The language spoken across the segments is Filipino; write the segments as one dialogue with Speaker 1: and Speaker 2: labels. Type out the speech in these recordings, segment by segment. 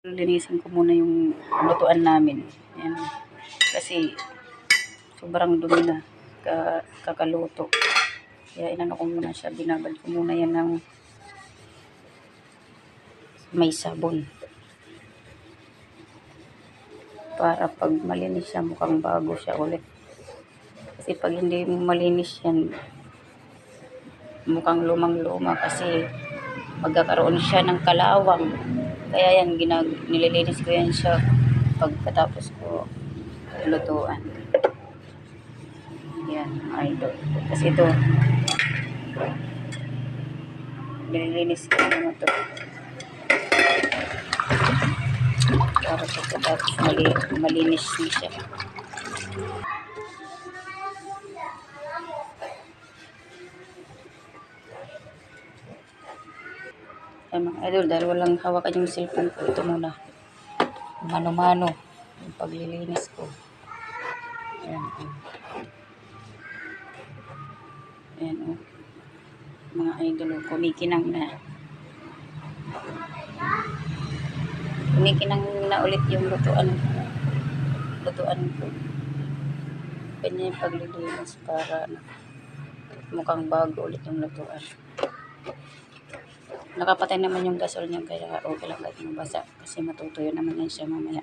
Speaker 1: Linisin ko muna yung lutuan namin. Ayan. Kasi sobrang dumi na kakaluto. Kaya inano ko muna siya. Binabad ko muna yan ng may sabon. Para pag malinis siya, mukhang bago siya ulit. Kasi pag hindi malinis yan, mukhang lumang-luma kasi magkakaroon siya ng kalawang. Kaya yan, nililinis ko yan siya pagkatapos ko lutuan. Yan, idol. Kasi ito, nililinis ko naman ito. Para pagkatapos malinis na siya. Ay mga idol, dahil walang hawakan yung cellphone ko, ito muna. Mano-mano yung paglilinis ko. Ayan. Ayan o. Mga idol, kumikinang na. Kumikinang na ulit yung lutuan ko. Ganyan yung paglilinis para mukhang bago ulit yung lutuan. Nakapatay naman yung gasol niya, kaya okay lang kahit mabasa kasi matutuyo naman yan siya mamaya.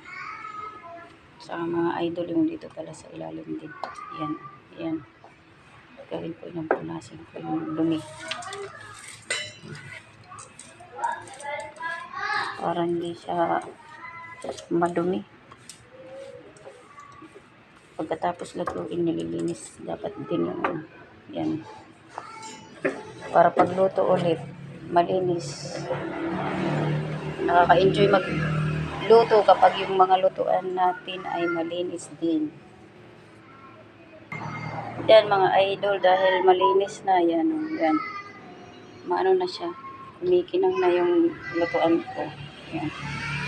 Speaker 1: Sa mga idol yung dito pala sa ilalim din. Yan, yan. Gawin ko yung punasin ko yung dumi. Para hindi siya madumi. Pagkatapos lutuin, nililinis dapat din yung yan. Para pagluto ulit, malinis. Nakaka-enjoy magluto kapag yung mga lutuan natin ay malinis din. Yan mga idol, dahil malinis na yan. Yan. Maano na siya. Kumikinang na yung lutuan ko. Yan.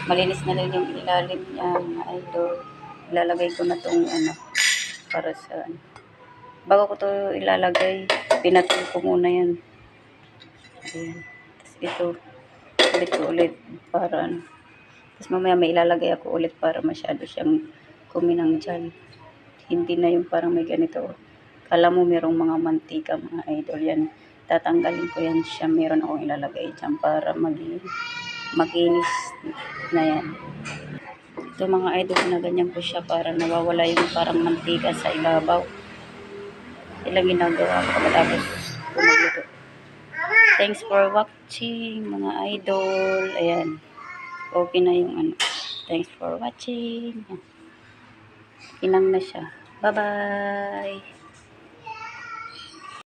Speaker 1: Malinis na rin yung ilalim niya mga idol. Ilalagay ko na tong para sa bago ko to ilalagay, pinatay ko muna yan. Ayan. Tapos ito, ulit para Tapos mamaya may ilalagay ako ulit para masyado siyang kuminang dyan. Hindi na yung parang may ganito. Kala mo merong mga mantika mga idol yan. Tatanggalin ko yan siya. Meron akong ilalagay dyan para makinis na yan. Ito mga idol, na ganyan ko siya para nawawala yung parang mantika sa ibabaw. Ilang ginagawa ko pagkatapos magluto. Thanks for watching mga idol. Ayan. Okay na yung Thanks for watching. Kinang na siya. Bye-bye.